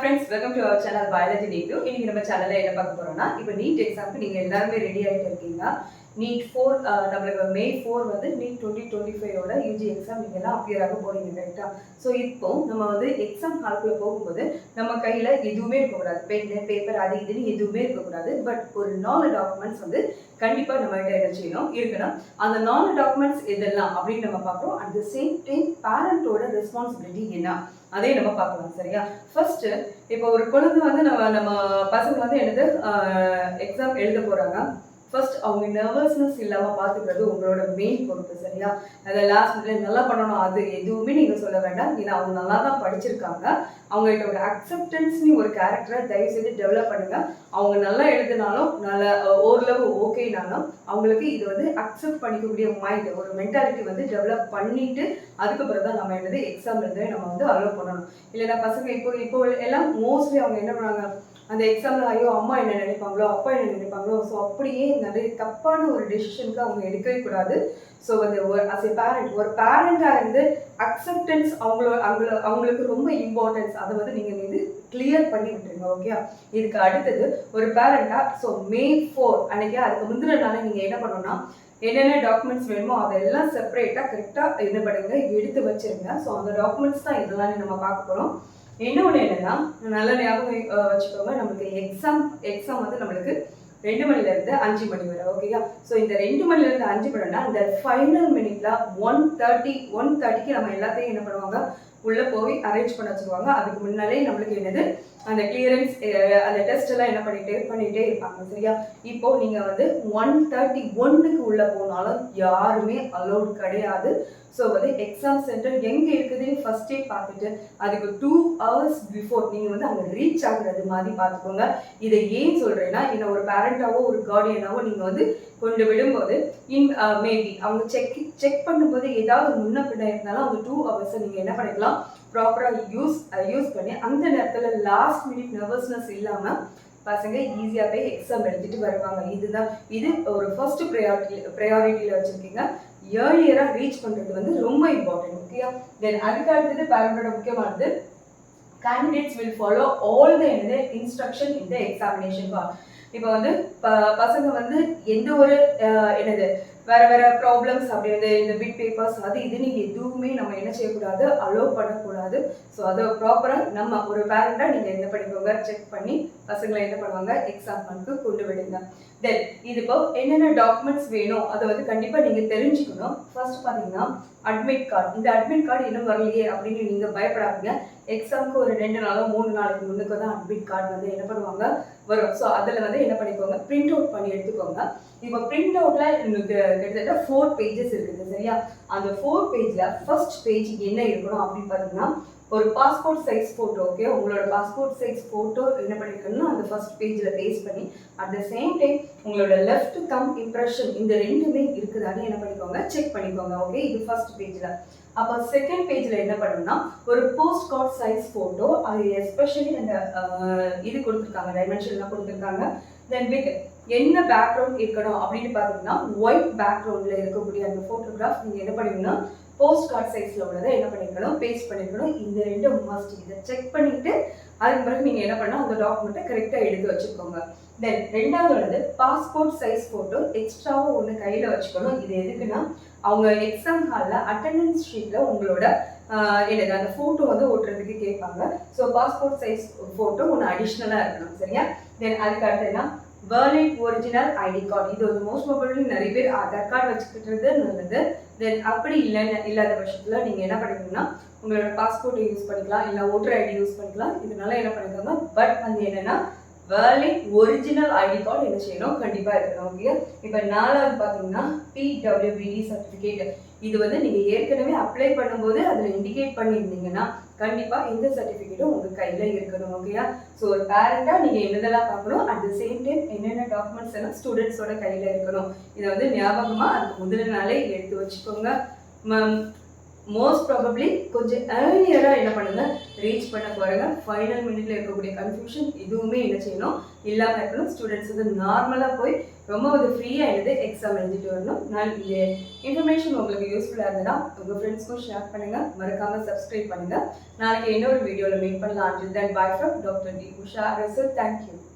friends, welcome to our channel Biology NEET 2. இன்னைக்கு நம்ம சேனல்ல என்ன பார்க்க போறோம்னா இப்போ NEET எக்ஸாம்க்கு நீங்க எல்லாரும் ரெடி ஆயிட்டு இருக்கீங்க. NEET 4 நமக்கு May 4 வந்து NEET 2025 ஓட UG எக்ஸாம் நீங்க எல்லாம் அப்பியர் ஆக போறீங்க கரெக்ட்டா. சோ இப்போ நம்ம வந்து எக்ஸாம் ஹால்க்குள்ள போகும்போது நம்ம கையில எதுவுமே இருக்க கூடாது. பென், பேப்பர் அது இதுன்னு எதுவுமே இருக்க கூடாது. பட் ஒரு 4 டாக்குமெண்ட்ஸ் வந்து கண்டிப்பா நம்ம கிட்ட என்ன செய்யணும் இருக்கணும். அந்த 4 டாக்குமெண்ட்ஸ் எதெல்லாம் அப்படின்னு நம்ம பார்க்கறோம். அட் தி சேம் டைம் பேரண்டோட ரெஸ்பான்சிபிலிட்டி என்ன அதே நம்ம பார்க்கலாம் சரியா. ஃபர்ஸ்ட் இப்போ ஒரு குழந்தை வந்து நம்ம பசங்க வந்து என்னது எக்ஸாம் எழுத போறாங்க. ஃபர்ஸ்ட் அவங்க நர்வஸ்னஸ் இல்லாமல் பார்த்துக்கிறது உங்களோட மெயின் பொறுப்பு சரியா. அதை லாஸ்ட் மினிட்ல நல்லா பண்ணணும் அது எதுவுமே நீங்கள் சொல்ல வேண்டாம். ஏன்னா அவங்க நல்லா தான் படிச்சிருக்காங்க. அவங்கள்ட்ட ஒரு அக்செப்டன்ஸ்னு ஒரு கேரக்டரை தயவு செய்து டெவலப் பண்ணுங்க. அவங்க நல்லா எழுதினாலும் நல்ல ஓரளவு ஓகேனாலும் அவங்களுக்கு இது வந்து அக்செப்ட் பண்ணிக்கக்கூடிய மைண்ட் ஒரு மென்டாலிட்டி வந்து டெவலப் பண்ணிட்டு அதுக்கப்புறம் தான் நம்ம என்னது எக்ஸாம் எழுதவே நம்ம வந்து அலோவ் பண்ணணும். இல்லைன்னா பசங்க இப்போ எல்லாம் மோஸ்ட்லி அவங்க என்ன பண்ணாங்க அந்த எக்ஸாமில் ஐயோ அம்மா என்ன நினைப்பாங்களோ அப்பா என்ன நினைப்பாங்களோ. ஸோ அப்படியே நிறைய தப்பான ஒரு டெசிஷனுக்கு அவங்க எடுக்கவே கூடாது. ஸோ வந்து அஸ் எ பேரண்ட் ஒரு பேரண்டாக இருந்து அக்செப்டன்ஸ் அவங்களுக்கு ரொம்ப இம்பார்ட்டன்ஸ் அதை வந்து நீங்கள் இது கிளியர் பண்ணி விட்டுருங்க ஓகே. இதுக்கு அடுத்தது ஒரு பேரண்டாக ஸோ May 4 அன்னைக்கு அதுக்கு முந்தின நாள் நீங்கள் என்ன பண்ணணும்னா என்னென்ன டாக்குமெண்ட்ஸ் வேணுமோ அதெல்லாம் செப்பரேட்டாக கரெக்டாக என்ன பண்ணுங்க எடுத்து வச்சிருங்க. ஸோ அந்த டாக்குமெண்ட்ஸ் தான் இதெல்லாம் நம்ம பார்க்க போகிறோம். இன்னொன்று என்னன்னா நல்ல ஞாபகம் வச்சுக்கோங்க, நம்மளுக்கு எக்ஸாம் வந்து நம்மளுக்கு 2 மணிலேருந்து 5 மணி வரை ஓகேயா. ஸோ இந்த 2 மணிலேருந்து 5 மணினா இந்த ஃபைனல் மினிட்ல 1:30க்கு நம்ம எல்லாத்தையும் என்ன பண்ணுவாங்க உள்ளே போய் அரேஞ்ச் பண்ண வச்சுருவாங்க. அதுக்கு முன்னாலே நம்மளுக்கு என்னது அந்த கிளியரன்ஸ் அந்த டெஸ்ட் எல்லாம் என்ன பண்ணிட்டே இருப்பாங்க சரியா. இப்போ நீங்கள் வந்து 1:31க்கு உள்ளே போனாலும் யாருமே அலோட் கிடையாது. ஸோ வந்து எக்ஸாம் சென்டர் எங்கே இருக்குதுன்னு ஃபர்ஸ்டே பார்த்துட்டு அதுக்கு 2 hours பிஃபோர் நீங்கள் வந்து அங்கே ரீச் ஆகுறது மாதிரி பார்த்துக்கோங்க. இதை ஏன் சொல்கிறேன்னா இன்னும் ஒரு பேரண்டாவோ ஒரு கார்டியனாவோ நீங்கள் வந்து கொண்டு விடும்போது மேபி அவங்க செக் பண்ணும்போது ஏதாவது முன்ன பின்ன இருந்தாலும் அந்த 2 hours நீங்கள் என்ன பண்ணிக்கலாம் ப்ராப்பராக யூஸ் பண்ணி அந்த நேரத்தில் லாஸ்ட் மினிட் நர்வஸ்னஸ் இல்லாமல் பசங்க ஈஸியாக போய் எக்ஸாம் எழுதிட்டு வருவாங்க. இது ஒரு ஃபர்ஸ்ட் ப்ரையாரிட்டியில் வச்சுருக்கீங்க. ஏர்லியராக ரீச் பண்ணுறது வந்து ரொம்ப இம்பார்ட்டன்ட் ஓகேயா. தென் அதுக்கு அடுத்தது பேரண்டோட முக்கியமானது candidates will follow all the instruction in the examination hall. இப்போ வந்து பசங்க வந்து எந்த ஒரு என்னது வேற ப்ராப்ளம்ஸ் அப்படி வந்து இந்த பிட் பேப்பர்ஸ் அது இது நீங்கள் எதுவுமே நம்ம என்ன செய்யக்கூடாது அலோவ் பண்ணக்கூடாது. ஸோ அதை ப்ராப்பராக நம்ம ஒரு பேரண்டாக நீங்கள் என்ன பண்ணிக்கோங்க செக் பண்ணி பசங்களை என்ன பண்ணுவாங்க எக்ஸாம் பண்ணிட்டு கொண்டு விடுங்க. தென் இது இப்போ என்னென்ன டாக்குமெண்ட்ஸ் வேணும் அதை வந்து கண்டிப்பாக நீங்கள் தெரிஞ்சுக்கணும். ஃபர்ஸ்ட் பார்த்தீங்கன்னா அட்மிட் கார்டு. இந்த அட்மிட் கார்டு இன்னும் வரலையே அப்படின்னு நீங்கள் பயப்படாதீங்க. எக்ஸாமுக்கு ஒரு 2 நாளோ 3 நாளைக்கு முன்னுக்கு தான் அட்மிட் கார்டு வந்து என்ன பண்ணுவாங்க வரும். ஸோ அதில் வந்து என்ன பண்ணிக்கோங்க பிரிண்ட் அவுட் பண்ணி எடுத்துக்கோங்க. இப்போ பிரிண்ட் அவுட்ல எனக்கு கிட்டத்தட்ட 4 பேஜஸ் இருக்குது சரியா. அந்த 4 பேஜில் ஃபர்ஸ்ட் பேஜ் என்ன இருக்கணும் அப்படின்னு பார்த்தீங்கன்னா ஒரு பாஸ்போர்ட் சைஸ் ஃபோட்டோ ஓகே. உங்களோட பாஸ்போர்ட் சைஸ் ஃபோட்டோ என்ன பண்ணிக்கணும்னா அந்த ஃபர்ஸ்ட் பேஜில் பேஸ் பண்ணி அட் த சேம் டைம் உங்களோட லெஃப்ட் தம் இம்ப்ரெஷன் இந்த ரெண்டுமே இருக்குதான்னு என்ன பண்ணிக்கோங்க செக் பண்ணிக்கோங்க ஓகே. இது ஃபர்ஸ்ட் பேஜில். அப்போ செகண்ட் பேஜில் என்ன பண்ணணும்னா ஒரு போஸ்ட் கார்ட் சைஸ் ஃபோட்டோ அது எஸ்பெஷலி அந்த இது கொடுத்துருக்காங்க டைமென்ஷன்லாம் கொடுத்துருக்காங்க. தென் வித் என்ன பேக்ரவுண்ட் இருக்கணும் அப்படின்னு பார்த்தீங்கன்னா ஒயிட் பேக்ரவுண்டில் இருக்கக்கூடிய அந்த ஃபோட்டோகிராஃப் நீங்கள் என்ன பண்ணீங்கன்னா போஸ்ட் கார்ட் சைஸில் உள்ளதை என்ன பண்ணிக்கணும் பேஸ்ட் பண்ணிக்கணும். இந்த 2 மஸ்ட் இதை செக் பண்ணிவிட்டு அதுக்கு பிறகு நீங்கள் என்ன பண்ணால் அந்த டாக்குமெண்ட்டை கரெக்டாக எடுத்து வச்சுக்கோங்க. தென் ரெண்டாவது உள்ளது பாஸ்போர்ட் சைஸ் ஃபோட்டோ எக்ஸ்ட்ராவாக ஒன்று கையில் வச்சுக்கணும். இது எதுக்குன்னா அவங்க எக்ஸாம் ஹாலில் அட்டெண்டன்ஸ் ஷீட்டில் உங்களோட எனக்கு அந்த ஃபோட்டோ வந்து ஓட்டுறதுக்கு கேட்பாங்க. ஸோ பாஸ்போர்ட் சைஸ் ஃபோட்டோ ஒன்று அடிஷ்னலாக இருக்கணும் சரியா. தென் அதுக்கு அடுத்ததுன்னா வேலிட் ஒரிஜினல் ஐடி கார்டு. இது ஒரு மோஸ்ட் ப்ராபபிளி நிறைய பேர் ஆதார் கார்டு வச்சுக்கிட்டுறது நல்லது. தென் அப்படி இல்லாத பட்சத்தில் நீங்கள் என்ன பண்ணிக்கணும்னா உங்களோட பாஸ்போர்ட்டை யூஸ் பண்ணிக்கலாம் இல்லை ஓட்டர் ஐடி யூஸ் பண்ணிக்கலாம். இதனால என்ன பண்ணிக்கோங்க பட் வந்து என்னென்னா வேலிட் ஒரிஜினல் ஐடி கார்டு என்ன செய்யணும் கண்டிப்பாக இருக்கணும் ஓகே. இப்போ 4வது பார்த்தீங்கன்னா PWBD சர்டிஃபிகேட். இது வந்து நீங்கள் ஏற்கனவே அப்ளை பண்ணும்போது அதில் இண்டிகேட் பண்ணியிருந்தீங்கன்னா கண்டிப்பாக இந்த சர்டிஃபிகேட்டும் உங்கள் கையில் இருக்கணும் ஓகேயா. ஸோ ஒரு பேரண்டாக நீங்கள் என்னதெல்லாம் பார்க்கணும் அட் த சேம் டைம் என்னென்ன டாக்குமெண்ட்ஸ் எல்லாம் ஸ்டூடெண்ட்ஸோட கையில் இருக்கணும். இதை வந்து ஞாபகமாக அதுக்கு முதல் நாளே எடுத்து வச்சுக்கோங்க. மோஸ்ட் ப்ராபப்ளி கொஞ்சம் ஏர்லியராக என்ன பண்ணுங்க ரீச் பண்ண போகிறேங்க. ஃபைனல் மினிட்ல இருக்கக்கூடிய கன்ஃபியூஷன் இதுவுமே என்ன செய்யணும் இல்லாமல் இருக்கணும். ஸ்டூடெண்ட்ஸ் வந்து நார்மலாக போய் ரொம்ப வந்து ஃப்ரீயாக எழுதி எக்ஸாம் எழுதிட்டு வரணும். நான் இந்த இன்ஃபர்மேஷன் உங்களுக்கு யூஸ்ஃபுல்லாக இருந்ததுன்னா உங்கள் ஃப்ரெண்ட்ஸ்க்கும் ஷேர் பண்ணுங்கள், மறக்காமல் சப்ஸ்கிரைப் பண்ணுங்கள். நாளைக்கு இன்னொரு வீடியோவில் மீட் பண்ணலாம். Until then, bye from Dr. D. Usha. Thank you.